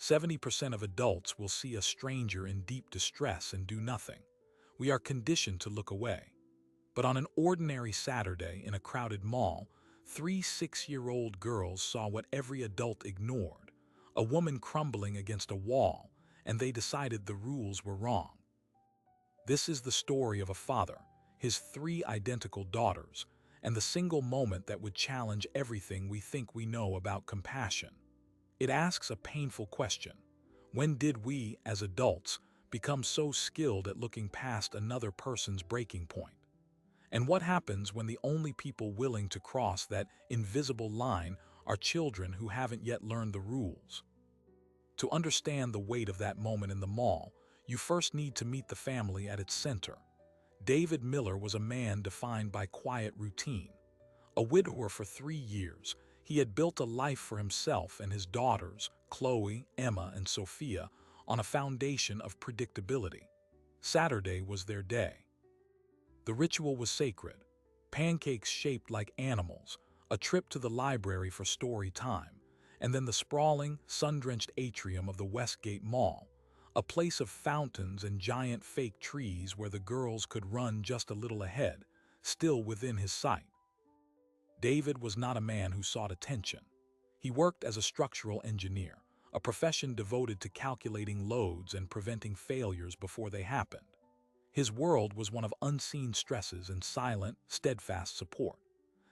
70% of adults will see a stranger in deep distress and do nothing. We are conditioned to look away. But on an ordinary Saturday in a crowded mall, three 6-year-old girls saw what every adult ignored: a woman crumbling against a wall, and they decided the rules were wrong. This is the story of a father, his three identical daughters, and the single moment that would challenge everything we think we know about compassion. It asks a painful question. When did we, as adults, become so skilled at looking past another person's breaking point? And what happens when the only people willing to cross that invisible line are children who haven't yet learned the rules? To understand the weight of that moment in the mall, you first need to meet the family at its center. David Miller was a man defined by quiet routine. A widower for 3 years, he had built a life for himself and his daughters, Chloe, Emma, and Sophia, on a foundation of predictability. Saturday was their day. The ritual was sacred: pancakes shaped like animals, a trip to the library for story time, and then the sprawling, sun-drenched atrium of the Westgate Mall, a place of fountains and giant fake trees where the girls could run just a little ahead, still within his sight. David was not a man who sought attention. He worked as a structural engineer, a profession devoted to calculating loads and preventing failures before they happened. His world was one of unseen stresses and silent, steadfast support.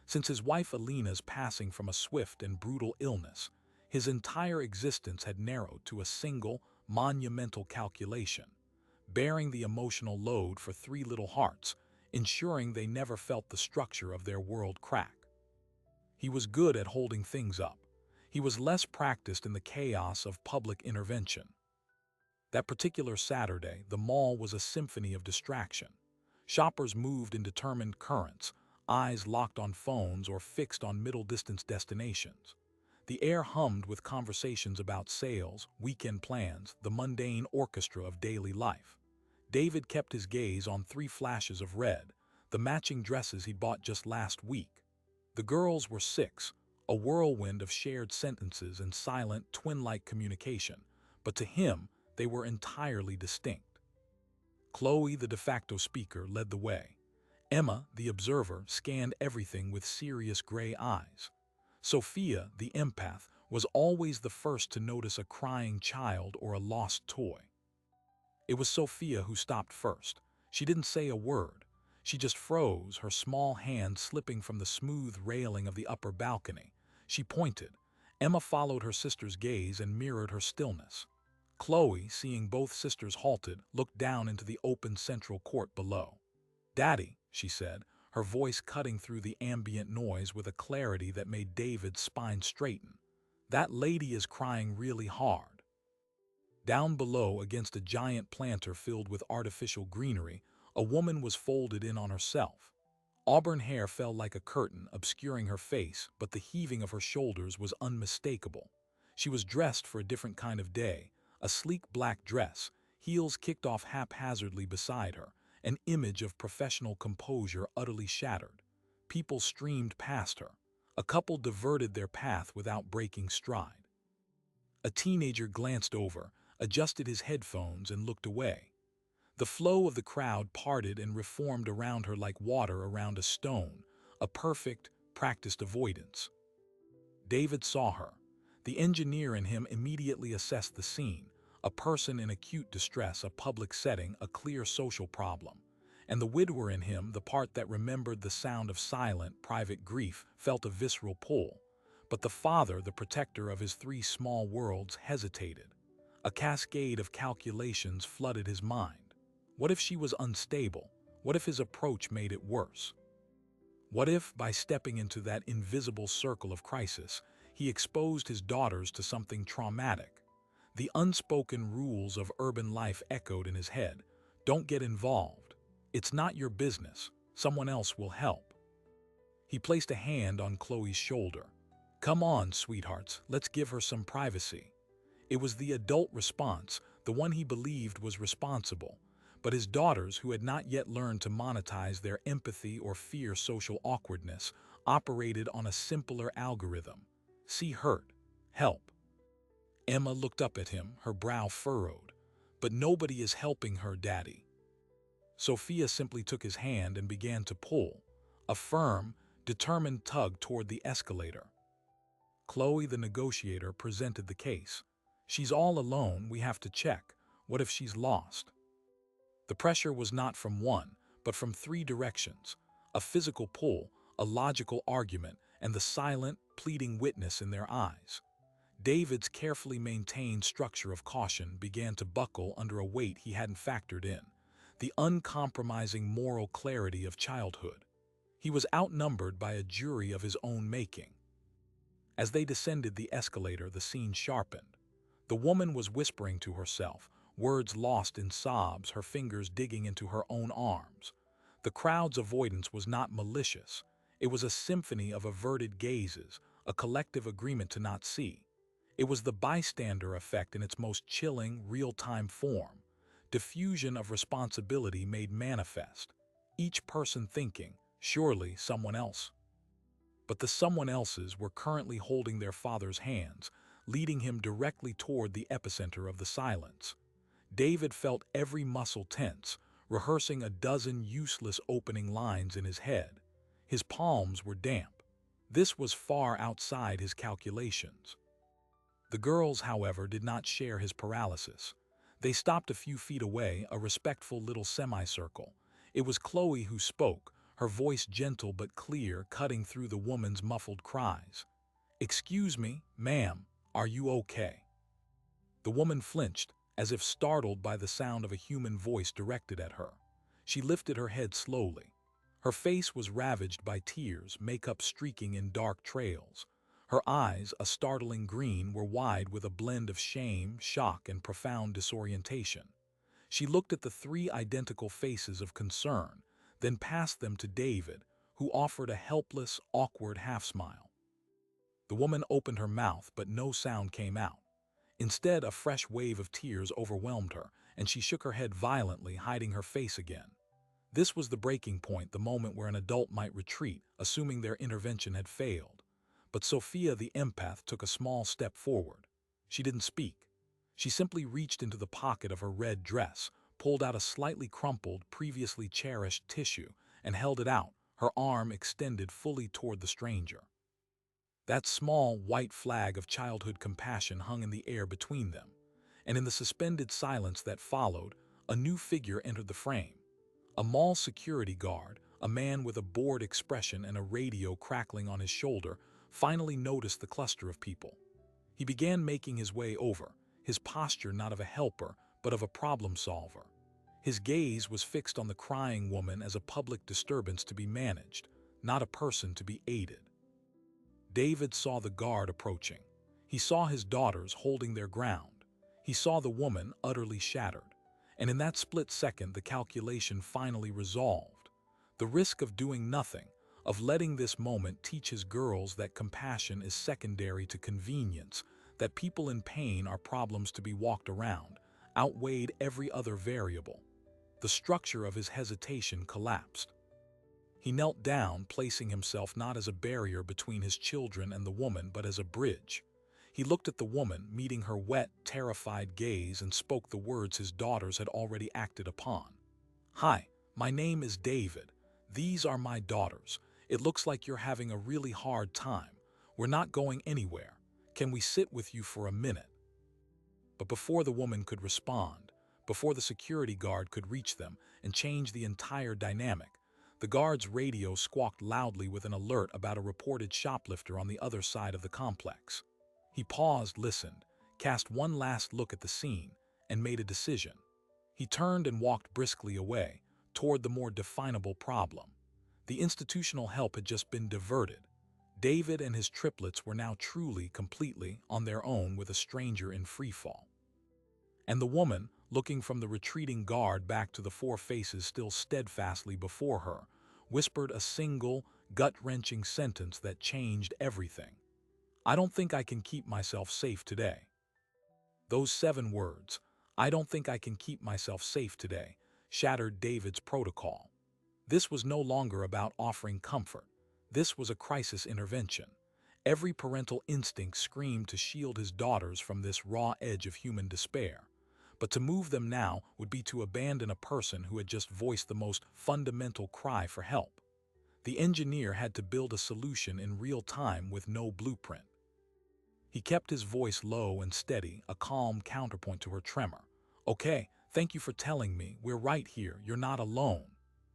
Since his wife Alina's passing from a swift and brutal illness, his entire existence had narrowed to a single, monumental calculation: bearing the emotional load for three little hearts, ensuring they never felt the structure of their world crack. He was good at holding things up. He was less practiced in the chaos of public intervention. That particular Saturday, the mall was a symphony of distraction. Shoppers moved in determined currents, eyes locked on phones or fixed on middle-distance destinations. The air hummed with conversations about sales, weekend plans, the mundane orchestra of daily life. David kept his gaze on 3 flashes of red, the matching dresses he'd bought just last week. The girls were 6, a whirlwind of shared sentences and silent, twin-like communication, but to him, they were entirely distinct. Chloe, the de facto speaker, led the way. Emma, the observer, scanned everything with serious gray eyes. Sophia, the empath, was always the first to notice a crying child or a lost toy. It was Sophia who stopped first. She didn't say a word. She just froze, her small hand slipping from the smooth railing of the upper balcony. She pointed. Emma followed her sister's gaze and mirrored her stillness. Chloe, seeing both sisters halted, looked down into the open central court below. "Daddy," she said, her voice cutting through the ambient noise with a clarity that made David's spine straighten. "That lady is crying really hard." Down below, against a giant planter filled with artificial greenery, a woman was folded in on herself. Auburn hair fell like a curtain, obscuring her face, but the heaving of her shoulders was unmistakable. She was dressed for a different kind of day, a sleek black dress, heels kicked off haphazardly beside her, an image of professional composure utterly shattered. People streamed past her. A couple diverted their path without breaking stride. A teenager glanced over, adjusted his headphones, and looked away. The flow of the crowd parted and reformed around her like water around a stone, a perfect, practiced avoidance. David saw her. The engineer in him immediately assessed the scene: a person in acute distress, a public setting, a clear social problem. And the widower in him, the part that remembered the sound of silent, private grief, felt a visceral pull. But the father, the protector of his 3 small worlds, hesitated. A cascade of calculations flooded his mind. What if she was unstable? What if his approach made it worse? What if, by stepping into that invisible circle of crisis, he exposed his daughters to something traumatic? The unspoken rules of urban life echoed in his head. Don't get involved. It's not your business. Someone else will help. He placed a hand on Chloe's shoulder. "Come on, sweethearts, let's give her some privacy." It was the adult response, the one he believed was responsible. But his daughters, who had not yet learned to monetize their empathy or fear social awkwardness, operated on a simpler algorithm: see hurt, help. Emma looked up at him, her brow furrowed. But nobody is helping her, Daddy. Sophia simply took his hand and began to pull, a firm, determined tug toward the escalator. Chloe, the negotiator, presented the case. She's all alone, we have to check. What if she's lost? The pressure was not from one, but from three directions: a physical pull, a logical argument, and the silent, pleading witness in their eyes. David's carefully maintained structure of caution began to buckle under a weight he hadn't factored in: the uncompromising moral clarity of childhood. He was outnumbered by a jury of his own making. As they descended the escalator, the scene sharpened. The woman was whispering to herself, words lost in sobs, her fingers digging into her own arms. The crowd's avoidance was not malicious. It was a symphony of averted gazes, a collective agreement to not see. It was the bystander effect in its most chilling, real-time form. Diffusion of responsibility made manifest. Each person thinking, surely someone else. But the someone else's were currently holding their father's hands, leading him directly toward the epicenter of the silence. David felt every muscle tense, rehearsing a dozen useless opening lines in his head. His palms were damp. This was far outside his calculations. The girls, however, did not share his paralysis. They stopped a few feet away, a respectful little semicircle. It was Chloe who spoke, her voice gentle but clear, cutting through the woman's muffled cries. "Excuse me, ma'am, are you okay?" The woman flinched, as if startled by the sound of a human voice directed at her. She lifted her head slowly. Her face was ravaged by tears, makeup streaking in dark trails. Her eyes, a startling green, were wide with a blend of shame, shock, and profound disorientation. She looked at the three identical faces of concern, then passed them to David, who offered a helpless, awkward half-smile. The woman opened her mouth, but no sound came out. Instead, a fresh wave of tears overwhelmed her, and she shook her head violently, hiding her face again. This was the breaking point, the moment where an adult might retreat, assuming their intervention had failed. But Sophia, the empath, took a small step forward. She didn't speak. She simply reached into the pocket of her red dress, pulled out a slightly crumpled, previously cherished tissue, and held it out, her arm extended fully toward the stranger. That small, white flag of childhood compassion hung in the air between them, and in the suspended silence that followed, a new figure entered the frame. A mall security guard, a man with a bored expression and a radio crackling on his shoulder, finally noticed the cluster of people. He began making his way over, his posture not of a helper, but of a problem solver. His gaze was fixed on the crying woman as a public disturbance to be managed, not a person to be aided. David saw the guard approaching. He saw his daughters holding their ground. He saw the woman utterly shattered. And in that split second, the calculation finally resolved. The risk of doing nothing, of letting this moment teach his girls that compassion is secondary to convenience, that people in pain are problems to be walked around, outweighed every other variable. The structure of his hesitation collapsed. He knelt down, placing himself not as a barrier between his children and the woman, but as a bridge. He looked at the woman, meeting her wet, terrified gaze, and spoke the words his daughters had already acted upon. "Hi, my name is David. These are my daughters. It looks like you're having a really hard time. We're not going anywhere. Can we sit with you for a minute?" But before the woman could respond, before the security guard could reach them and change the entire dynamic, the guard's radio squawked loudly with an alert about a reported shoplifter on the other side of the complex. He paused, listened, cast one last look at the scene, and made a decision. He turned and walked briskly away, toward the more definable problem. The institutional help had just been diverted. David and his triplets were now truly, completely on their own with a stranger in freefall. And the woman, looking from the retreating guard back to the four faces still steadfastly before her, whispered a single, gut-wrenching sentence that changed everything. "I don't think I can keep myself safe today." Those 7 words, "I don't think I can keep myself safe today," shattered David's protocol. This was no longer about offering comfort. This was a crisis intervention. Every parental instinct screamed to shield his daughters from this raw edge of human despair. But to move them now would be to abandon a person who had just voiced the most fundamental cry for help. The engineer had to build a solution in real time with no blueprint. He kept his voice low and steady, a calm counterpoint to her tremor. "Okay, thank you for telling me. We're right here. You're not alone."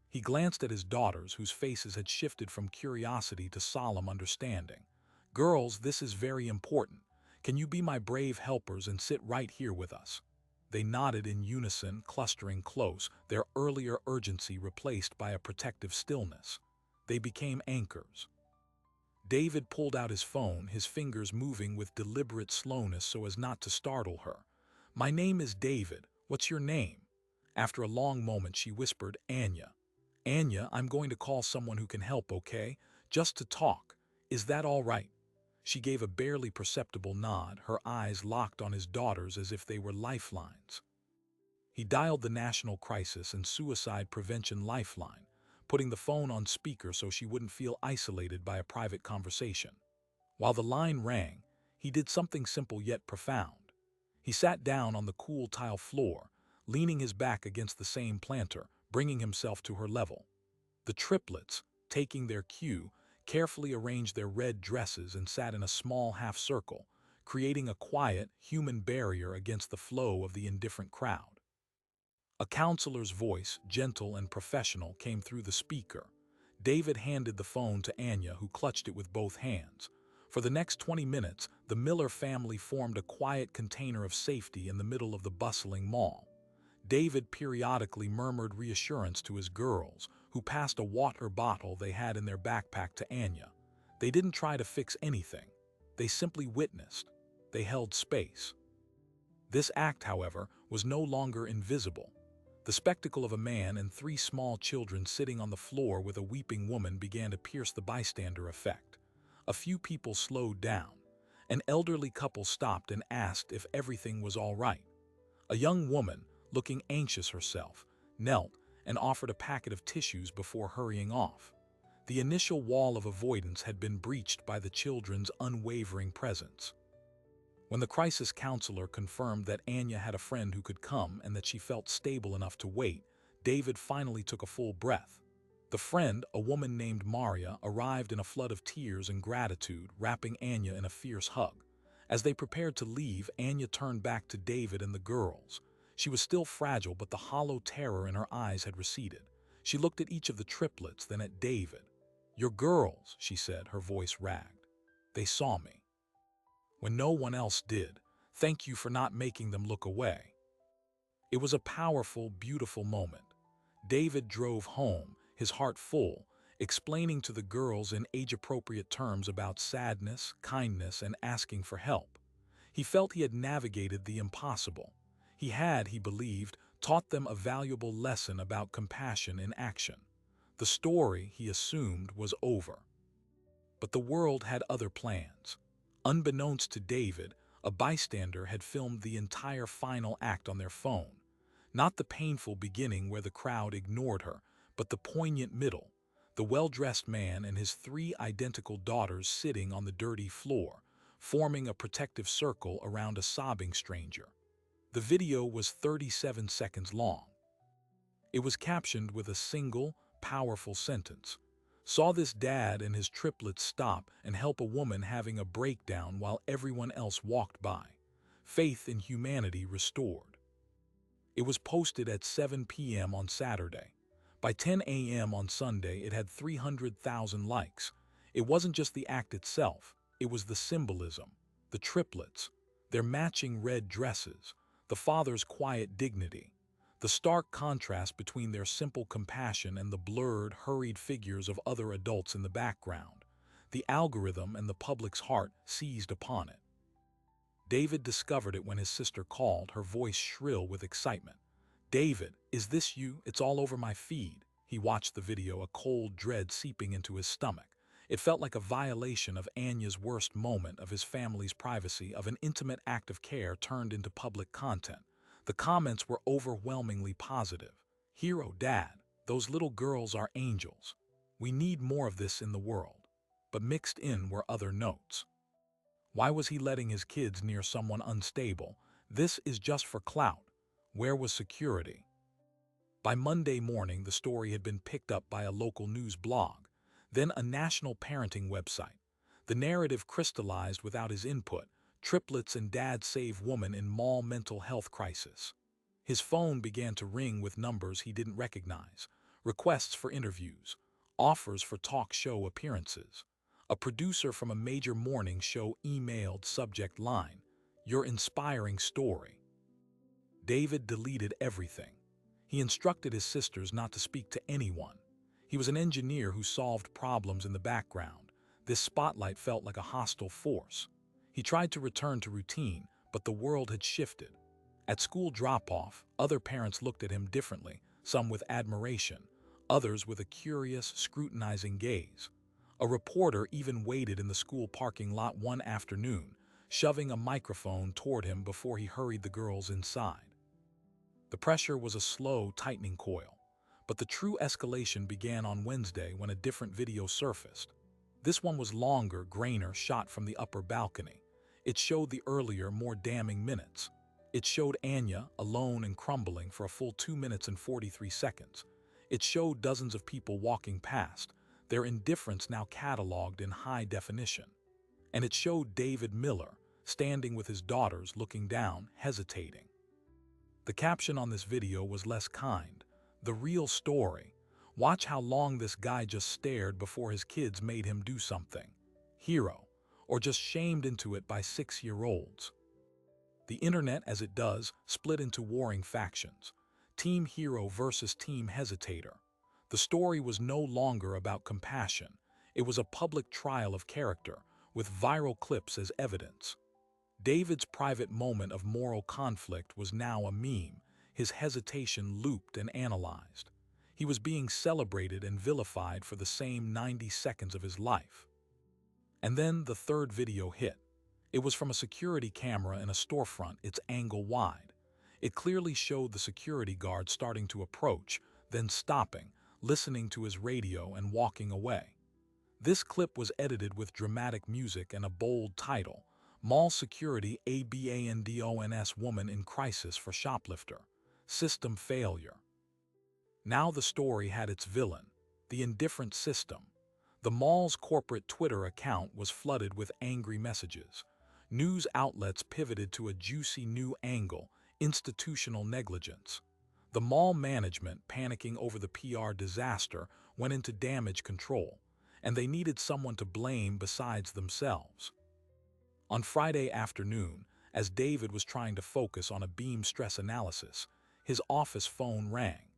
He glanced at his daughters, whose faces had shifted from curiosity to solemn understanding. "Girls, this is very important. Can you be my brave helpers and sit right here with us?" They nodded in unison, clustering close, their earlier urgency replaced by a protective stillness. They became anchors. David pulled out his phone, his fingers moving with deliberate slowness so as not to startle her. "My name is David. What's your name?" After a long moment, she whispered, "Anya." "Anya, I'm going to call someone who can help, okay? Just to talk. Is that all right?" She gave a barely perceptible nod, her eyes locked on his daughters as if they were lifelines. He dialed the National Crisis and Suicide Prevention Lifeline, putting the phone on speaker so she wouldn't feel isolated by a private conversation. While the line rang, he did something simple yet profound. He sat down on the cool tile floor, leaning his back against the same planter, bringing himself to her level. The triplets, taking their cue, carefully arranged their red dresses and sat in a small half-circle, creating a quiet, human barrier against the flow of the indifferent crowd. A counselor's voice, gentle and professional, came through the speaker. David handed the phone to Anya, who clutched it with both hands. For the next 20 minutes, the Miller family formed a quiet container of safety in the middle of the bustling mall. David periodically murmured reassurance to his girls, who passed a water bottle they had in their backpack to Anya. They didn't try to fix anything. They simply witnessed. They held space. This act, however, was no longer invisible. The spectacle of a man and three small children sitting on the floor with a weeping woman began to pierce the bystander effect. A few people slowed down. An elderly couple stopped and asked if everything was all right. A young woman, looking anxious herself, knelt and offered a packet of tissues before hurrying off. The initial wall of avoidance had been breached by the children's unwavering presence. When the crisis counselor confirmed that Anya had a friend who could come and that she felt stable enough to wait, David finally took a full breath. The friend, a woman named Maria, arrived in a flood of tears and gratitude, wrapping Anya in a fierce hug. As they prepared to leave, Anya turned back to David and the girls. She was still fragile, but the hollow terror in her eyes had receded. She looked at each of the triplets, then at David. "Your girls," she said, her voice ragged. "They saw me when no one else did. Thank you for not making them look away." It was a powerful, beautiful moment. David drove home, his heart full, explaining to the girls in age-appropriate terms about sadness, kindness, and asking for help. He felt he had navigated the impossible. He had, he believed, taught them a valuable lesson about compassion in action. The story, he assumed, was over. But the world had other plans. Unbeknownst to David, a bystander had filmed the entire final act on their phone. Not the painful beginning where the crowd ignored her, but the poignant middle. The well-dressed man and his three identical daughters sitting on the dirty floor, forming a protective circle around a sobbing stranger. The video was 37 seconds long. It was captioned with a single, powerful sentence. "Saw this dad and his triplets stop and help a woman having a breakdown while everyone else walked by. Faith in humanity restored." It was posted at 7 p.m. on Saturday. By 10 a.m. on Sunday, it had 300,000 likes. It wasn't just the act itself, it was the symbolism. The triplets, their matching red dresses, the father's quiet dignity, the stark contrast between their simple compassion and the blurred, hurried figures of other adults in the background. The algorithm and the public's heart seized upon it. David discovered it when his sister called, her voice shrill with excitement. "David, is this you? It's all over my feed." He watched the video, a cold dread seeping into his stomach. It felt like a violation of Anya's worst moment, of his family's privacy, of an intimate act of care turned into public content. The comments were overwhelmingly positive. "Hero Dad, those little girls are angels. We need more of this in the world." but mixed in were other notes. Why was he letting his kids near someone unstable? This is just for clout. Where was security? By Monday morning, the story had been picked up by a local news blog, then a national parenting website. The narrative crystallized without his input: triplets and dad save woman in mall mental health crisis. His phone began to ring with numbers he didn't recognize, requests for interviews, offers for talk show appearances. A producer from a major morning show emailed subject line, "Your inspiring story." David deleted everything. He instructed his sisters not to speak to anyone. He was an engineer who solved problems in the background. This spotlight felt like a hostile force. He tried to return to routine, but the world had shifted. At school drop-off, other parents looked at him differently, some with admiration, others with a curious, scrutinizing gaze. A reporter even waited in the school parking lot one afternoon, shoving a microphone toward him before he hurried the girls inside. The pressure was a slow, tightening coil, but the true escalation began on Wednesday when a different video surfaced. This one was longer, grainer, shot from the upper balcony. It showed the earlier, more damning minutes. It showed Anya, alone and crumbling, for a full 2 minutes and 43 seconds. It showed dozens of people walking past, their indifference now cataloged in high definition. And it showed David Miller, standing with his daughters, looking down, hesitating. The caption on this video was less kind: "The real story. Watch how long this guy just stared before his kids made him do something. Hero. Or just shamed into it by 6-year-olds." The internet, as it does, split into warring factions. Team Hero versus Team Hesitator. The story was no longer about compassion. It was a public trial of character, with viral clips as evidence. David's private moment of moral conflict was now a meme, his hesitation looped and analyzed. He was being celebrated and vilified for the same 90 seconds of his life. And then the third video hit. It was from a security camera in a storefront, its angle wide. It clearly showed the security guard starting to approach, then stopping, listening to his radio and walking away. This clip was edited with dramatic music and a bold title: "Mall Security Abandons Woman in Crisis for Shoplifter. System Failure." Now the story had its villain: the indifferent system. The mall's corporate Twitter account was flooded with angry messages. News outlets pivoted to a juicy new angle: institutional negligence. The mall management, panicking over the PR disaster, went into damage control, and they needed someone to blame besides themselves. On Friday afternoon, as David was trying to focus on a beam stress analysis, his office phone rang.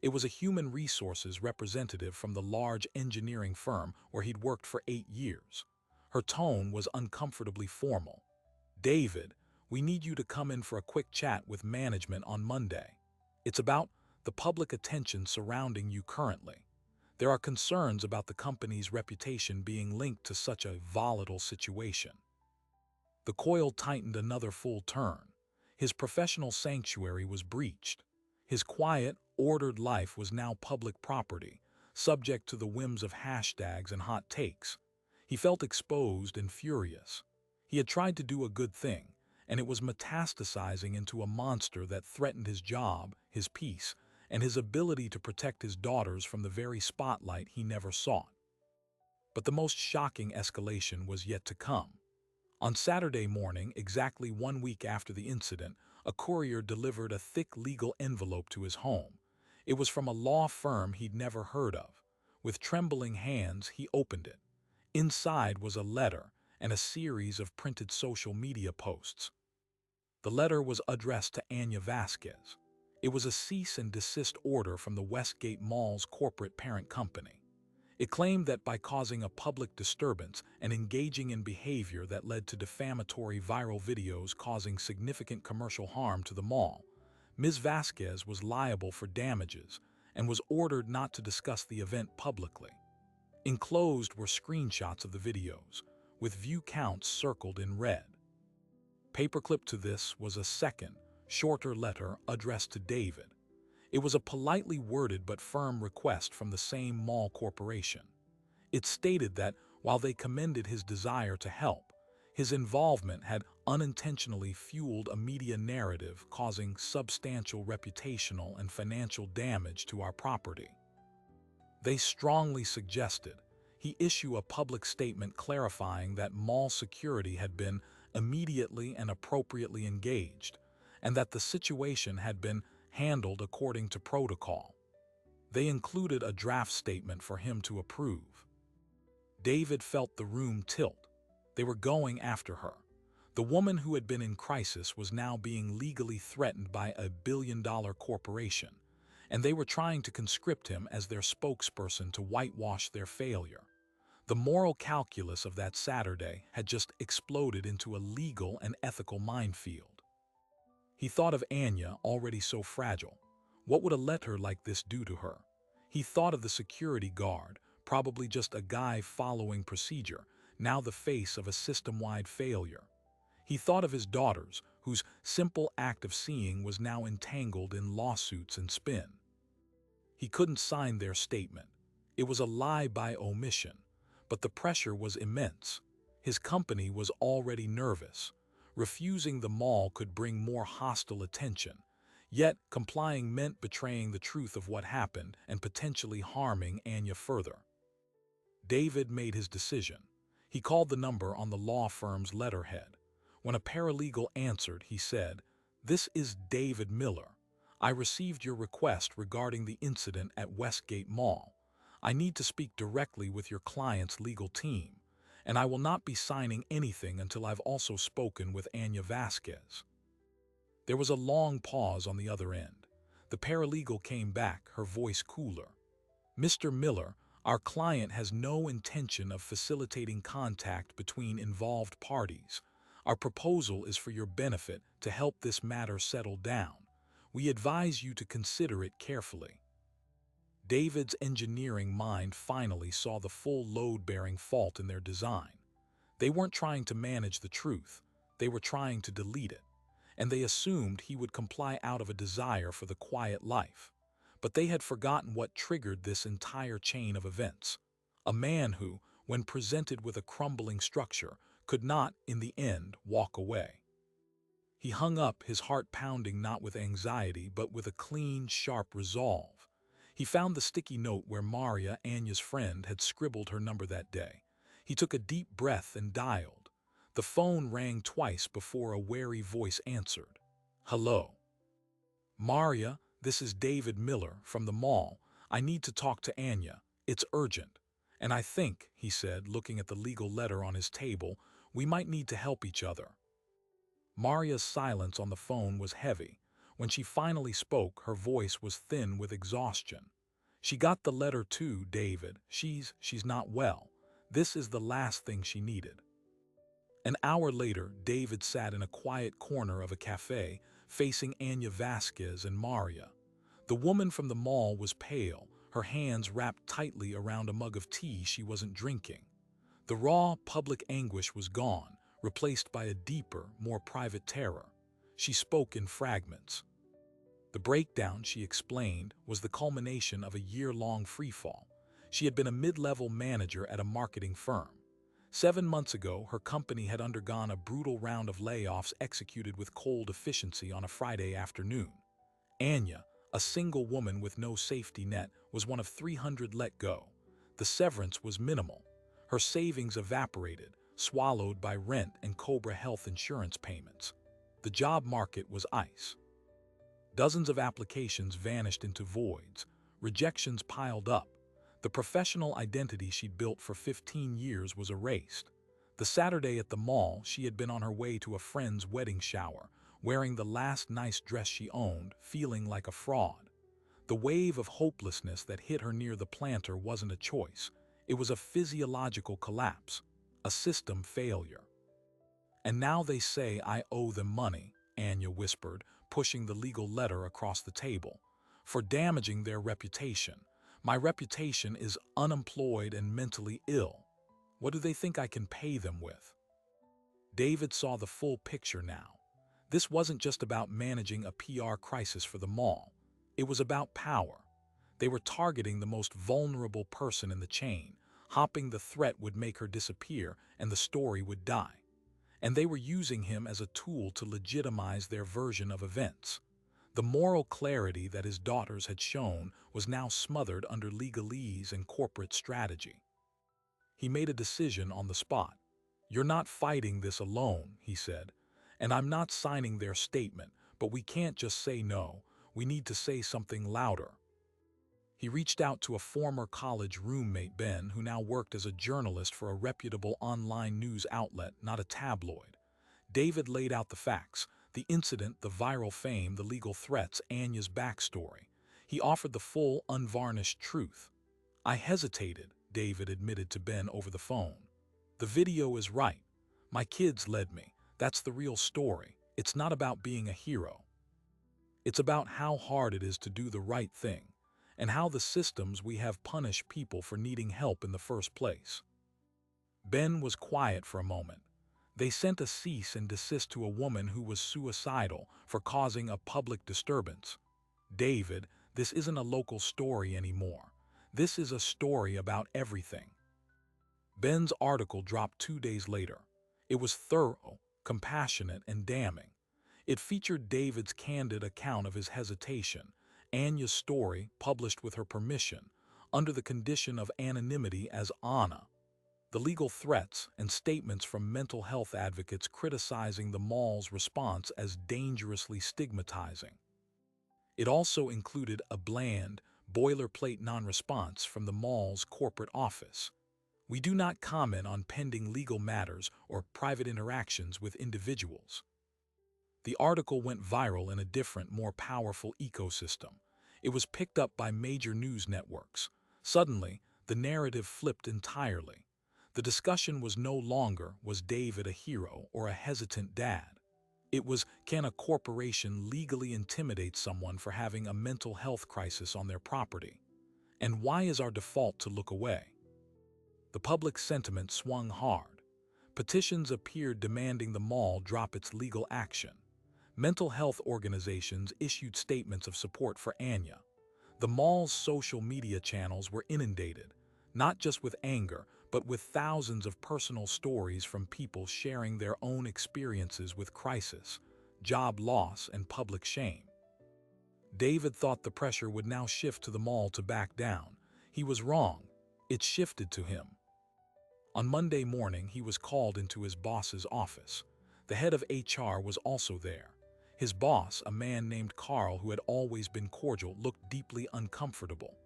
It was a human resources representative from the large engineering firm where he'd worked for 8 years. Her tone was uncomfortably formal. "David, we need you to come in for a quick chat with management on Monday. It's about the public attention surrounding you currently. There are concerns about the company's reputation being linked to such a volatile situation." The coil tightened another full turn. His professional sanctuary was breached. His quiet, ordered life was now public property, subject to the whims of hashtags and hot takes. He felt exposed and furious. He had tried to do a good thing, and it was metastasizing into a monster that threatened his job, his peace, and his ability to protect his daughters from the very spotlight he never sought. But the most shocking escalation was yet to come. On Saturday morning, exactly 1 week after the incident, a courier delivered a thick legal envelope to his home. It was from a law firm he'd never heard of. With trembling hands, he opened it. Inside was a letter and a series of printed social media posts. The letter was addressed to Anya Vasquez. It was a cease and desist order from the Westgate Mall's corporate parent company. It claimed that by causing a public disturbance and engaging in behavior that led to defamatory viral videos causing significant commercial harm to the mall, Ms. Vasquez was liable for damages and was ordered not to discuss the event publicly. Enclosed were screenshots of the videos, with view counts circled in red. Paperclip to this was a second, shorter letter addressed to David. It was a politely worded but firm request from the same mall corporation. It stated that While they commended his desire to help, his involvement had unintentionally fueled a media narrative causing substantial reputational and financial damage to our property. They strongly suggested he issue a public statement clarifying that mall security had been immediately and appropriately engaged, and that the situation had been handled according to protocol. They included a draft statement for him to approve. David felt the room tilt. They were going after her. The woman who had been in crisis was now being legally threatened by a billion-dollar corporation, and they were trying to conscript him as their spokesperson to whitewash their failure. The moral calculus of that Saturday had just exploded into a legal and ethical minefield. He thought of Anya, already so fragile. What would a letter like this do to her? He thought of the security guard, probably just a guy following procedure, now the face of a system-wide failure. He thought of his daughters, whose simple act of seeing was now entangled in lawsuits and spin. He couldn't sign their statement. It was a lie by omission, but the pressure was immense. His company was already nervous. Refusing the mall could bring more hostile attention, yet complying meant betraying the truth of what happened and potentially harming Anya further. David made his decision. He called the number on the law firm's letterhead. When a paralegal answered, he said, "This is David Miller. I received your request regarding the incident at Westgate Mall. I need to speak directly with your client's legal team, and I will not be signing anything until I've also spoken with Anya Vasquez." There was a long pause on the other end. The paralegal came back, her voice cooler. "Mr. Miller, our client has no intention of facilitating contact between involved parties. Our proposal is for your benefit to help this matter settle down. We advise you to consider it carefully." David's engineering mind finally saw the full load-bearing fault in their design. They weren't trying to manage the truth, they were trying to delete it, and they assumed he would comply out of a desire for the quiet life. But they had forgotten what triggered this entire chain of events. A man who, when presented with a crumbling structure, could not, in the end, walk away. He hung up, his heart pounding not with anxiety but with a clean, sharp resolve. He found the sticky note where Maria, Anya's friend, had scribbled her number that day. He took a deep breath and dialed. The phone rang twice before a wary voice answered. "Hello. Maria, this is David Miller from the mall. I need to talk to Anya. It's urgent. And I think," he said, looking at the legal letter on his table, "we might need to help each other." Maria's silence on the phone was heavy. When she finally spoke, her voice was thin with exhaustion. "She got the letter too, David. She's not well. This is the last thing she needed." An hour later, David sat in a quiet corner of a cafe, facing Anya Vasquez and Maria. The woman from the mall was pale, her hands wrapped tightly around a mug of tea she wasn't drinking. The raw, public anguish was gone, replaced by a deeper, more private terror. She spoke in fragments. The breakdown, she explained, was the culmination of a year-long freefall. She had been a mid-level manager at a marketing firm. 7 months ago, her company had undergone a brutal round of layoffs executed with cold efficiency on a Friday afternoon. Anya, a single woman with no safety net, was one of 300 let go. The severance was minimal. Her savings evaporated, swallowed by rent and Cobra health insurance payments. The job market was ice. Dozens of applications vanished into voids. Rejections piled up. The professional identity she'd built for 15 years was erased. The Saturday at the mall, she had been on her way to a friend's wedding shower, wearing the last nice dress she owned, feeling like a fraud. The wave of hopelessness that hit her near the planter wasn't a choice. It was a physiological collapse, a system failure. "And now they say I owe them money," Anya whispered, pushing the legal letter across the table, "for damaging their reputation. My reputation is unemployed and mentally ill. What do they think I can pay them with?" David saw the full picture now. This wasn't just about managing a PR crisis for the mall. It was about power. They were targeting the most vulnerable person in the chain, hopping the threat would make her disappear and the story would die. And they were using him as a tool to legitimize their version of events. The moral clarity that his daughters had shown was now smothered under legalese and corporate strategy. He made a decision on the spot. "You're not fighting this alone," he said, "and I'm not signing their statement, but we can't just say no, we need to say something louder." He reached out to a former college roommate, Ben, who now worked as a journalist for a reputable online news outlet, not a tabloid. David laid out the facts: the incident, the viral fame, the legal threats, Anya's backstory. He offered the full, unvarnished truth. "I hesitated," David admitted to Ben over the phone. "The video is right. My kids led me. That's the real story. It's not about being a hero. It's about how hard it is to do the right thing, and how the systems we have punish people for needing help in the first place." Ben was quiet for a moment. They sent a cease and desist to a woman who was suicidal for causing a public disturbance. "David, this isn't a local story anymore. This is a story about everything." Ben's article dropped 2 days later. It was thorough, compassionate, and damning. It featured David's candid account of his hesitation, Anya's story, published with her permission, under the condition of anonymity as Anna, the legal threats, and statements from mental health advocates criticizing the mall's response as dangerously stigmatizing. It also included a bland, boilerplate non-response from the mall's corporate office. "We do not comment on pending legal matters or private interactions with individuals." The article went viral in a different, more powerful ecosystem. It was picked up by major news networks. Suddenly, the narrative flipped entirely. The discussion was no longer, was David a hero or a hesitant dad? It was, can a corporation legally intimidate someone for having a mental health crisis on their property? And why is our default to look away? The public sentiment swung hard. Petitions appeared demanding the mall drop its legal action. Mental health organizations issued statements of support for Anya. The mall's social media channels were inundated, not just with anger, but with thousands of personal stories from people sharing their own experiences with crisis, job loss, and public shame. David thought the pressure would now shift to the mall to back down. He was wrong. It shifted to him. On Monday morning, he was called into his boss's office. The head of HR was also there. His boss, a man named Carl who had always been cordial, looked deeply uncomfortable.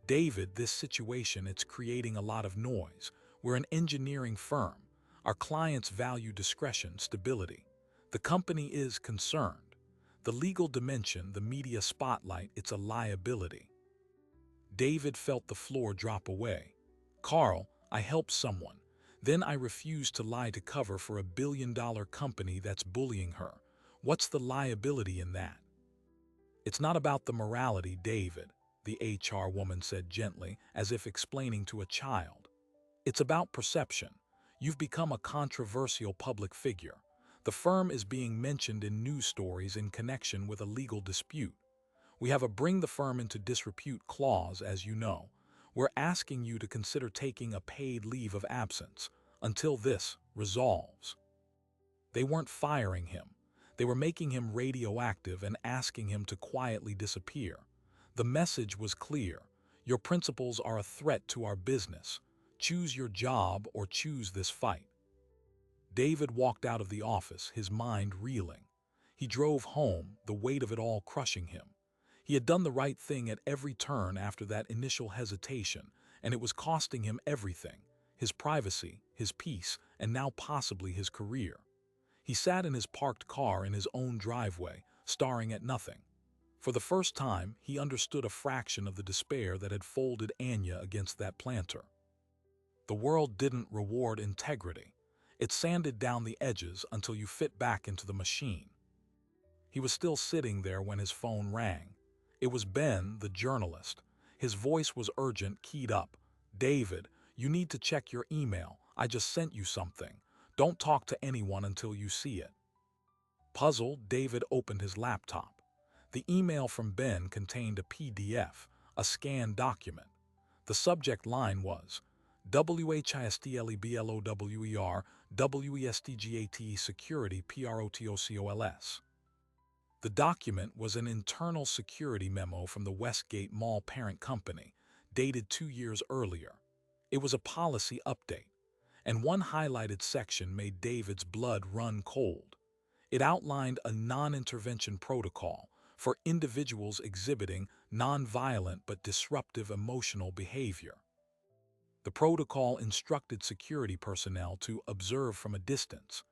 "David, this situation, it's creating a lot of noise. We're an engineering firm. Our clients value discretion, stability. The company is concerned. The legal dimension, the media spotlight, it's a liability." David felt the floor drop away. "Carl, I helped someone. Then I refused to lie to cover for $1 billion company that's bullying her. What's the liability in that?" "It's not about the morality, David," the HR woman said gently, as if explaining to a child. "It's about perception. You've become a controversial public figure. The firm is being mentioned in news stories in connection with a legal dispute. We have a bring the firm into disrepute clause, as you know. We're asking you to consider taking a paid leave of absence until this resolves." They weren't firing him. They were making him radioactive and asking him to quietly disappear. The message was clear. Your principles are a threat to our business. Choose your job or choose this fight. David walked out of the office, his mind reeling. He drove home, the weight of it all crushing him. He had done the right thing at every turn after that initial hesitation, and it was costing him everything: his privacy, his peace, and now possibly his career. He sat in his parked car in his own driveway, staring at nothing. For the first time, he understood a fraction of the despair that had folded Anya against that planter. The world didn't reward integrity. It sanded down the edges until you fit back into the machine. He was still sitting there when his phone rang. It was Ben, the journalist. His voice was urgent, keyed up. "David, you need to check your email. I just sent you something. Don't talk to anyone until you see it." Puzzled, David opened his laptop. The email from Ben contained a PDF, a scanned document. The subject line was, WHISTLEBLOWER WESTGATE Security PROTOCOLS. The document was an internal security memo from the Westgate Mall parent company, dated 2 years earlier. It was a policy update, and one highlighted section made David's blood run cold. It outlined a non-intervention protocol for individuals exhibiting nonviolent but disruptive emotional behavior. The protocol instructed security personnel to observe from a distance,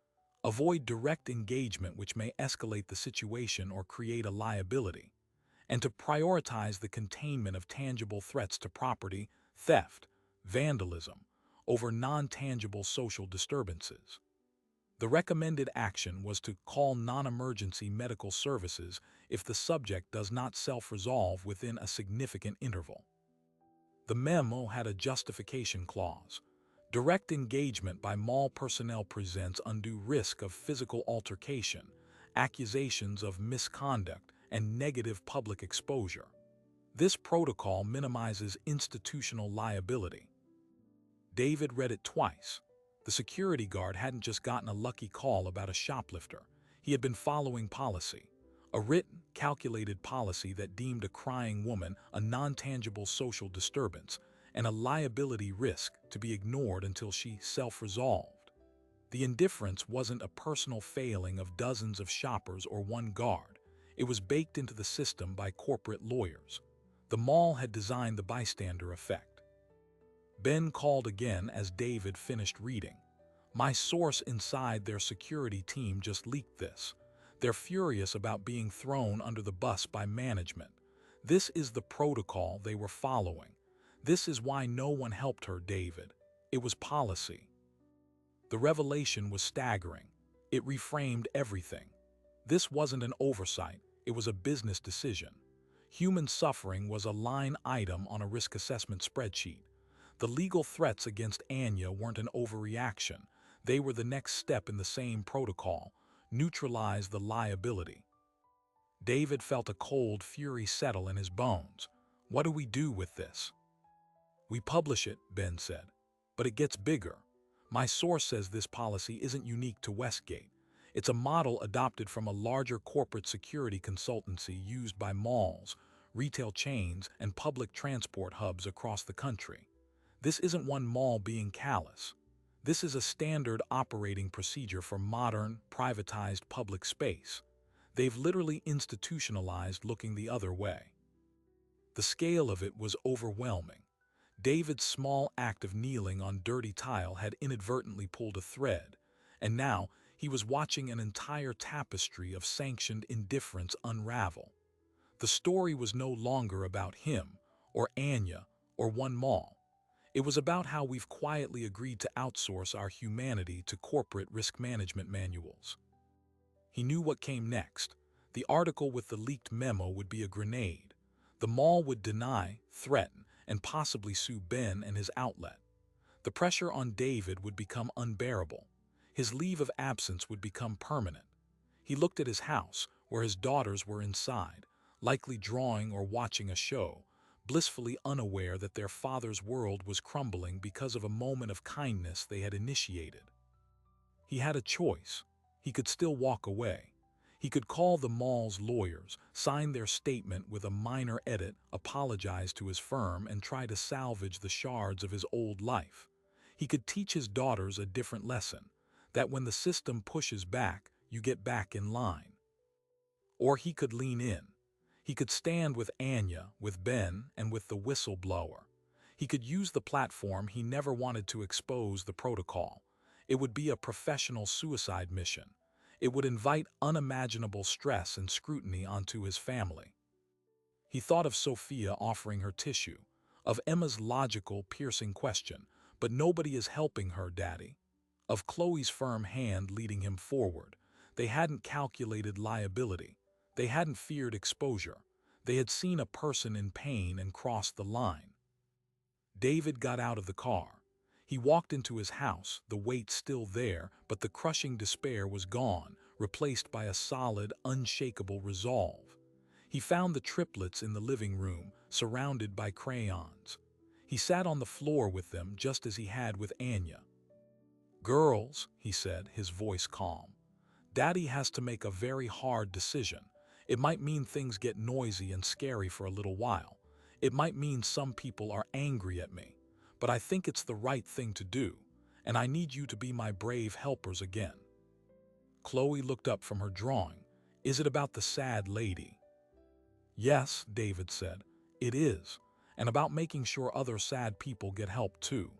avoid direct engagement which may escalate the situation or create a liability, and to prioritize the containment of tangible threats to property, theft, vandalism, over non-tangible social disturbances. The recommended action was to call non-emergency medical services if the subject does not self-resolve within a significant interval. The memo had a justification clause. Direct engagement by mall personnel presents undue risk of physical altercation, accusations of misconduct, and negative public exposure. This protocol minimizes institutional liability. David read it twice. The security guard hadn't just gotten a lucky call about a shoplifter. He had been following policy. A written, calculated policy that deemed a crying woman a non-tangible social disturbance and a liability risk to be ignored until she self-resolved. The indifference wasn't a personal failing of dozens of shoppers or one guard. It was baked into the system by corporate lawyers. The mall had designed the bystander effect. Ben called again as David finished reading. "My source inside their security team just leaked this. They're furious about being thrown under the bus by management. This is the protocol they were following. This is why no one helped her, David. It was policy." The revelation was staggering. It reframed everything. This wasn't an oversight, it was a business decision. Human suffering was a line item on a risk assessment spreadsheet. The legal threats against Anya weren't an overreaction. They were the next step in the same protocol: neutralize the liability. David felt a cold fury settle in his bones. What do we do with this? "We publish it," Ben said. "But it gets bigger. My source says this policy isn't unique to Westgate. It's a model adopted from a larger corporate security consultancy used by malls, retail chains, and public transport hubs across the country. This isn't one mall being callous. This is a standard operating procedure for modern, privatized public space. They've literally institutionalized looking the other way." The scale of it was overwhelming. David's small act of kneeling on dirty tile had inadvertently pulled a thread, and now he was watching an entire tapestry of sanctioned indifference unravel. The story was no longer about him, or Anya, or one mall. It was about how we've quietly agreed to outsource our humanity to corporate risk management manuals. He knew what came next. The article with the leaked memo would be a grenade. The mall would deny, threaten, and possibly sue Ben and his outlet. The pressure on David would become unbearable. His leave of absence would become permanent. He looked at his house, where his daughters were inside, likely drawing or watching a show, blissfully unaware that their father's world was crumbling because of a moment of kindness they had initiated. He had a choice. He could still walk away. He could call the mall's lawyers, sign their statement with a minor edit, apologize to his firm, and try to salvage the shards of his old life. He could teach his daughters a different lesson, that when the system pushes back, you get back in line. Or he could lean in. He could stand with Anya, with Ben, and with the whistleblower. He could use the platform he never wanted to expose the protocol. It would be a professional suicide mission. It would invite unimaginable stress and scrutiny onto his family. He thought of Sophia offering her tissue, of Emma's logical, piercing question, "But nobody is helping her, Daddy," of Chloe's firm hand leading him forward. They hadn't calculated liability. They hadn't feared exposure. They had seen a person in pain and crossed the line. David got out of the car. He walked into his house, the weight still there, but the crushing despair was gone, replaced by a solid, unshakable resolve. He found the triplets in the living room, surrounded by crayons. He sat on the floor with them just as he had with Anya. "Girls," he said, his voice calm, "Daddy has to make a very hard decision. It might mean things get noisy and scary for a little while. It might mean some people are angry at me. But I think it's the right thing to do, and I need you to be my brave helpers again." Chloe looked up from her drawing. "Is it about the sad lady?" "Yes," David said, "it is, and about making sure other sad people get help too."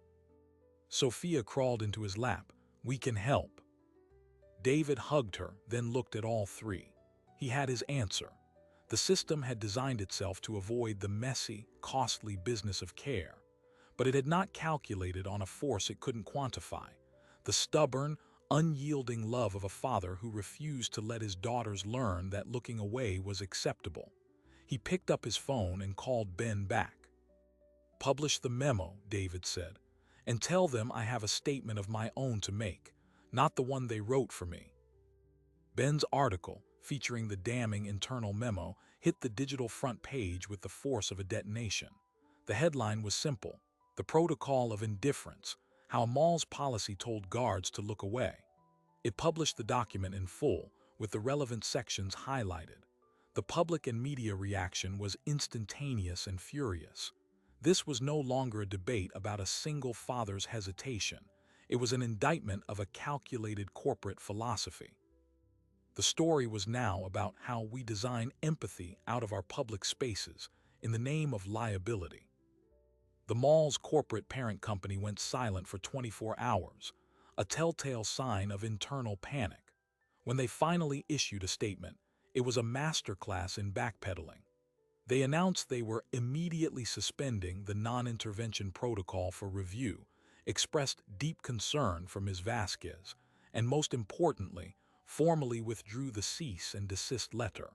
Sophia crawled into his lap. "We can help." David hugged her, then looked at all three. He had his answer. The system had designed itself to avoid the messy, costly business of care, but it had not calculated on a force it couldn't quantify: the stubborn, unyielding love of a father who refused to let his daughters learn that looking away was acceptable. He picked up his phone and called Ben back. "Publish the memo," David said, "and tell them I have a statement of my own to make, not the one they wrote for me." Ben's article, featuring the damning internal memo, hit the digital front page with the force of a detonation. The headline was simple: "The Protocol of Indifference, How a Mall's Policy Told Guards to Look Away." It published the document in full, with the relevant sections highlighted. The public and media reaction was instantaneous and furious. This was no longer a debate about a single father's hesitation. It was an indictment of a calculated corporate philosophy. The story was now about how we design empathy out of our public spaces in the name of liability. The mall's corporate parent company went silent for 24 hours, a telltale sign of internal panic. When they finally issued a statement, it was a masterclass in backpedaling. They announced they were immediately suspending the non-intervention protocol for review, expressed deep concern for Ms. Vasquez, and most importantly, formally withdrew the cease and desist letter.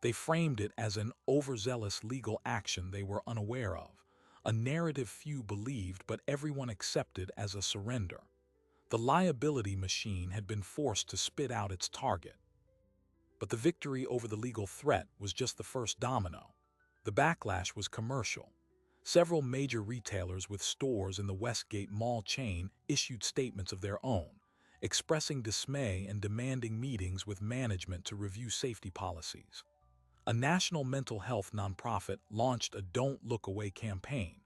They framed it as an overzealous legal action they were unaware of, a narrative few believed but everyone accepted as a surrender. The liability machine had been forced to spit out its target. But the victory over the legal threat was just the first domino. The backlash was commercial. Several major retailers with stores in the Westgate Mall chain issued statements of their own, expressing dismay and demanding meetings with management to review safety policies. A national mental health nonprofit launched a "Don't Look Away" campaign,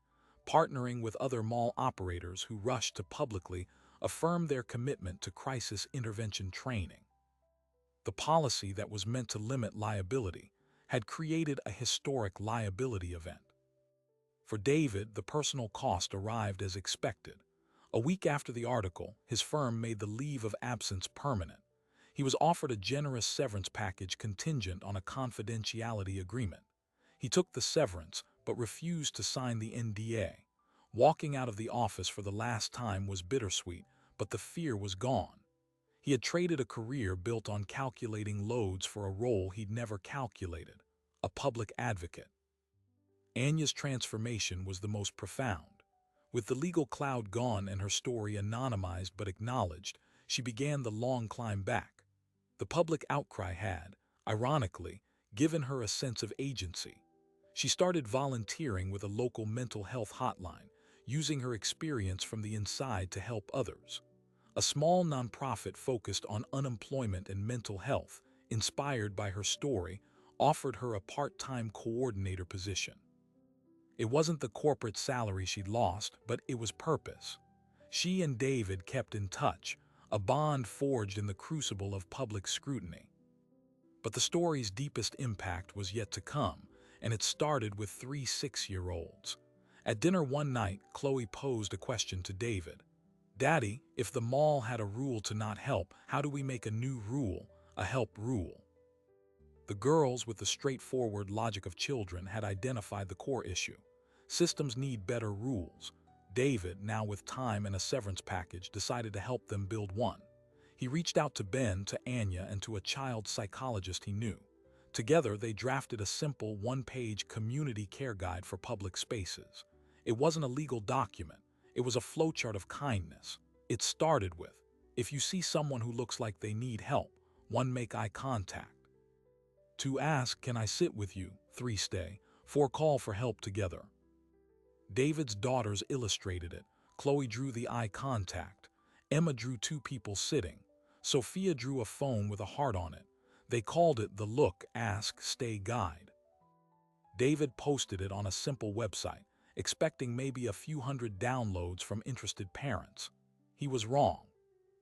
partnering with other mall operators who rushed to publicly affirm their commitment to crisis intervention training. The policy that was meant to limit liability had created a historic liability event. For David, the personal cost arrived as expected. A week after the article, his firm made the leave of absence permanent. He was offered a generous severance package contingent on a confidentiality agreement. He took the severance, but refused to sign the NDA. Walking out of the office for the last time was bittersweet, but the fear was gone. He had traded a career built on calculating loads for a role he'd never calculated: a public advocate. Anya's transformation was the most profound. With the legal cloud gone and her story anonymized but acknowledged, she began the long climb back. The public outcry had, ironically, given her a sense of agency. She started volunteering with a local mental health hotline, using her experience from the inside to help others. A small nonprofit focused on unemployment and mental health, inspired by her story, offered her a part-time coordinator position. It wasn't the corporate salary she'd lost, but it was purpose. She and David kept in touch, a bond forged in the crucible of public scrutiny. But the story's deepest impact was yet to come, and it started with 3 6-year-olds. At dinner one night, Chloe posed a question to David. "Daddy, if the mall had a rule to not help, how do we make a new rule, a help rule?" The girls, with the straightforward logic of children, had identified the core issue. Systems need better rules. David, now with time and a severance package, decided to help them build one. He reached out to Ben, to Anya, and to a child psychologist he knew. Together, they drafted a simple one-page community care guide for public spaces. It wasn't a legal document. It was a flowchart of kindness. It started with, "If you see someone who looks like they need help, 1, make eye contact. 2, ask, 'Can I sit with you?' 3, stay. 4, call for help together." David's daughters illustrated it. Chloe drew the eye contact. Emma drew two people sitting. Sophia drew a phone with a heart on it. They called it the Look, Ask, Stay Guide. David posted it on a simple website, expecting maybe a few hundred downloads from interested parents. He was wrong.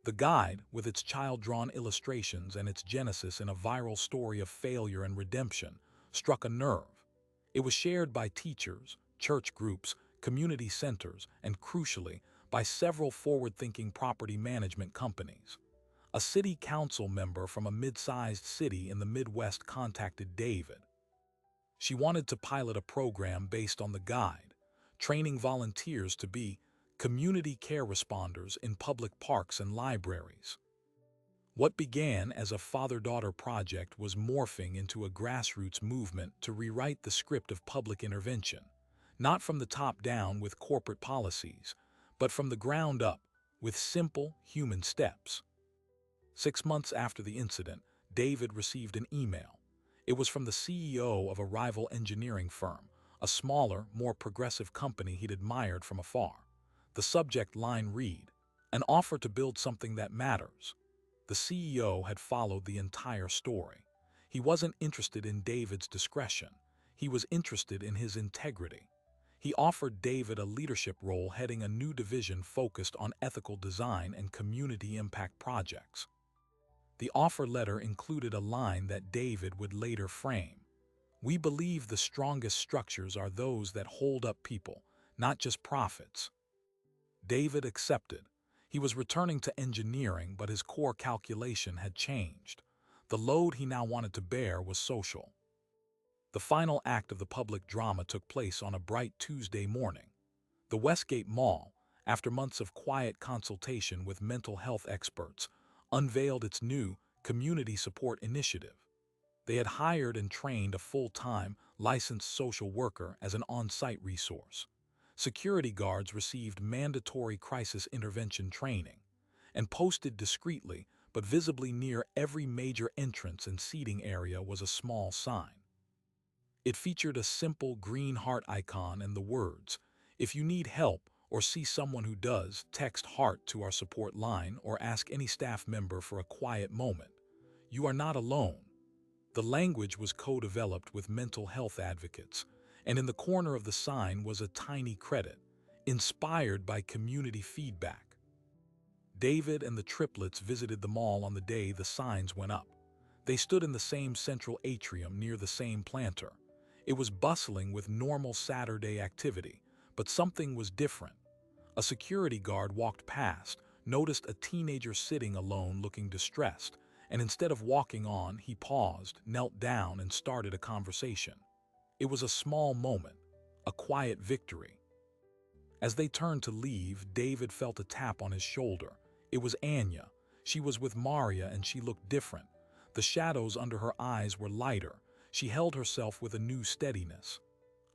The guide, with its child-drawn illustrations and its genesis in a viral story of failure and redemption, struck a nerve. It was shared by teachers, church groups, community centers, and crucially, by several forward-thinking property management companies. A city council member from a mid-sized city in the Midwest contacted David. She wanted to pilot a program based on the guide, training volunteers to be community care responders in public parks and libraries. What began as a father-daughter project was morphing into a grassroots movement to rewrite the script of public intervention, not from the top down with corporate policies, but from the ground up with simple human steps. 6 months after the incident, David received an email. It was from the CEO of a rival engineering firm, a smaller, more progressive company he'd admired from afar. The subject line read, "An offer to build something that matters." The CEO had followed the entire story. He wasn't interested in David's discretion. He was interested in his integrity. He offered David a leadership role heading a new division focused on ethical design and community impact projects. The offer letter included a line that David would later frame. "We believe the strongest structures are those that hold up people, not just profits." David accepted. He was returning to engineering, but his core calculation had changed. The load he now wanted to bear was social. The final act of the public drama took place on a bright Tuesday morning. The Westgate Mall, after months of quiet consultation with mental health experts, unveiled its new community support initiative. They had hired and trained a full-time, licensed social worker as an on-site resource. Security guards received mandatory crisis intervention training, and posted discreetly but visibly near every major entrance and seating area was a small sign. It featured a simple green heart icon and the words, "If you need help or see someone who does, text heart to our support line or ask any staff member for a quiet moment. You are not alone." The language was co-developed with mental health advocates, and in the corner of the sign was a tiny credit, "Inspired by community feedback." David and the triplets visited the mall on the day the signs went up. They stood in the same central atrium near the same planter. It was bustling with normal Saturday activity, but something was different. A security guard walked past, noticed a teenager sitting alone looking distressed, and instead of walking on, he paused, knelt down, and started a conversation. It was a small moment, a quiet victory. As they turned to leave, David felt a tap on his shoulder. It was Anya. She was with Maria and she looked different. The shadows under her eyes were lighter. She held herself with a new steadiness.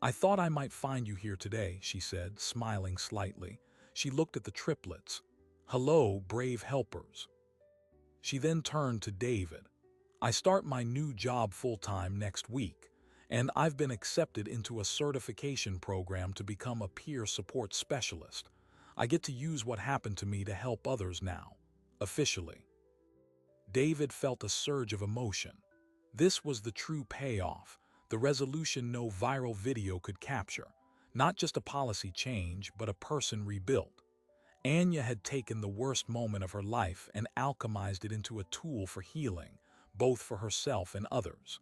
"I thought I might find you here today," she said, smiling slightly. She looked at the triplets. "Hello, brave helpers." She then turned to David. "I start my new job full-time next week, and I've been accepted into a certification program to become a peer support specialist. I get to use what happened to me to help others now, officially." David felt a surge of emotion. This was the true payoff, the resolution no viral video could capture. Not just a policy change, but a person rebuilt. Anya had taken the worst moment of her life and alchemized it into a tool for healing, both for herself and others.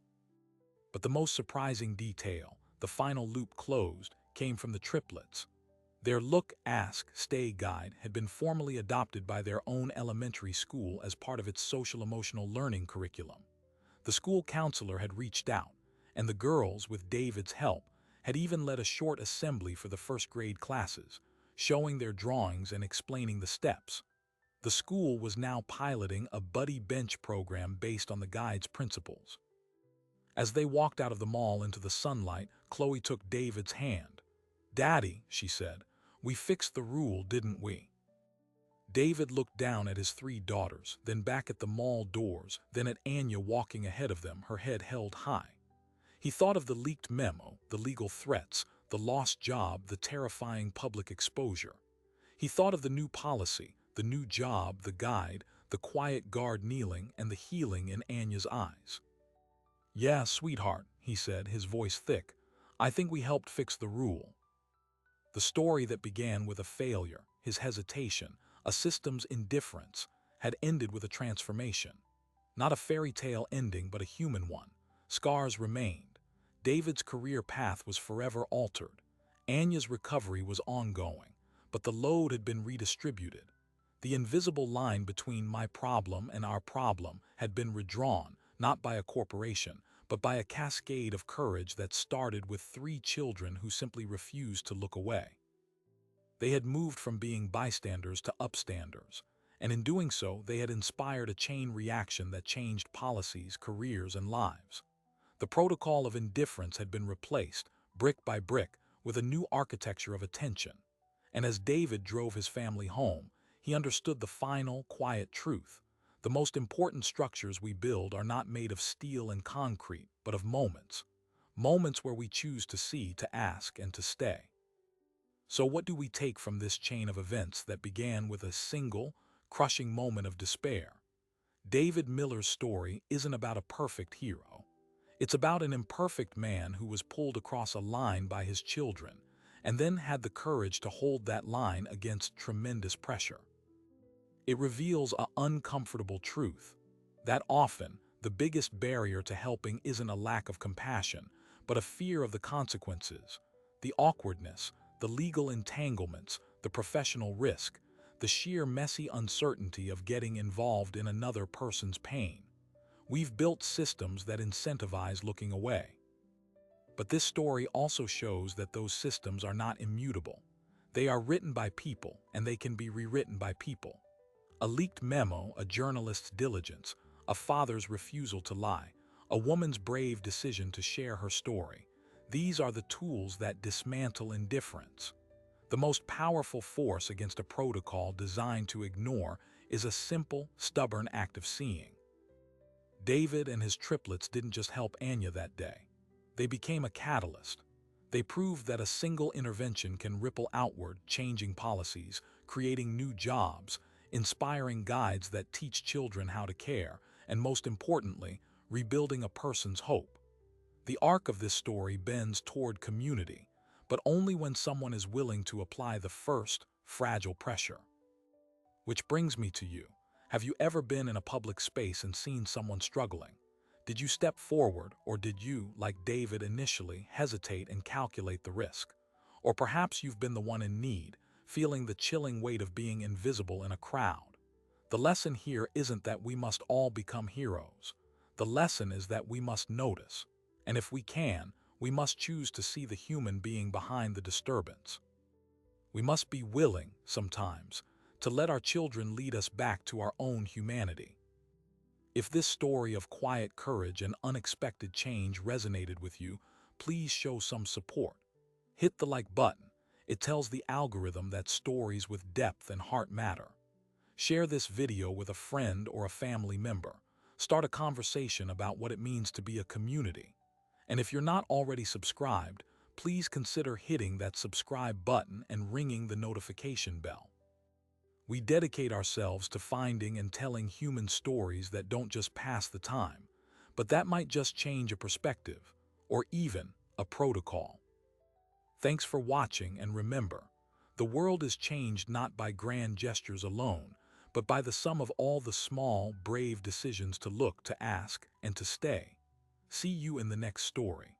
But the most surprising detail, the final loop closed, came from the triplets. Their Look, Ask, Stay guide had been formally adopted by their own elementary school as part of its social-emotional learning curriculum. The school counselor had reached out, and the girls, with David's help, had even led a short assembly for the first-grade classes, showing their drawings and explaining the steps. The school was now piloting a buddy bench program based on the guide's principles. As they walked out of the mall into the sunlight, Chloe took David's hand. "Daddy," she said, "we fixed the rule, didn't we?" David looked down at his three daughters, then back at the mall doors, then at Anya walking ahead of them, her head held high. He thought of the leaked memo, the legal threats, the lost job, the terrifying public exposure. He thought of the new policy, the new job, the guide, the quiet guard kneeling, and the healing in Anya's eyes. "Yeah, sweetheart," he said, his voice thick. "I think we helped fix the rule." The story that began with a failure, his hesitation, a system's indifference, had ended with a transformation. Not a fairy tale ending, but a human one. Scars remained. David's career path was forever altered. Anya's recovery was ongoing, but the load had been redistributed. The invisible line between my problem and our problem had been redrawn, not by a corporation, but by a cascade of courage that started with 3 children who simply refused to look away. They had moved from being bystanders to upstanders, and in doing so, they had inspired a chain reaction that changed policies, careers, and lives. The protocol of indifference had been replaced, brick by brick, with a new architecture of attention. And as David drove his family home, he understood the final, quiet truth. The most important structures we build are not made of steel and concrete, but of moments. Moments where we choose to see, to ask, and to stay. So what do we take from this chain of events that began with a single, crushing moment of despair? David Miller's story isn't about a perfect hero. It's about an imperfect man who was pulled across a line by his children and then had the courage to hold that line against tremendous pressure. It reveals an uncomfortable truth, that often the biggest barrier to helping isn't a lack of compassion, but a fear of the consequences, the awkwardness, the legal entanglements, the professional risk, the sheer messy uncertainty of getting involved in another person's pain. We've built systems that incentivize looking away. But this story also shows that those systems are not immutable. They are written by people, and they can be rewritten by people. A leaked memo, a journalist's diligence, a father's refusal to lie, a woman's brave decision to share her story. These are the tools that dismantle indifference. The most powerful force against a protocol designed to ignore is a simple, stubborn act of seeing. David and his triplets didn't just help Anya that day. They became a catalyst. They proved that a single intervention can ripple outward, changing policies, creating new jobs, inspiring guides that teach children how to care, and most importantly, rebuilding a person's hope. The arc of this story bends toward community, but only when someone is willing to apply the first, fragile pressure. Which brings me to you. Have you ever been in a public space and seen someone struggling? Did you step forward, or did you, like David initially, hesitate and calculate the risk? Or perhaps you've been the one in need, feeling the chilling weight of being invisible in a crowd. The lesson here isn't that we must all become heroes. The lesson is that we must notice. And if we can, we must choose to see the human being behind the disturbance. We must be willing, sometimes, to let our children lead us back to our own humanity. If this story of quiet courage and unexpected change resonated with you, please show some support. Hit the like button. It tells the algorithm that stories with depth and heart matter. Share this video with a friend or a family member. Start a conversation about what it means to be a community. And if you're not already subscribed, please consider hitting that subscribe button and ringing the notification bell. We dedicate ourselves to finding and telling human stories that don't just pass the time, but that might just change a perspective, or even a protocol. Thanks for watching, and remember, the world is changed not by grand gestures alone, but by the sum of all the small, brave decisions to look, to ask, and to stay. See you in the next story.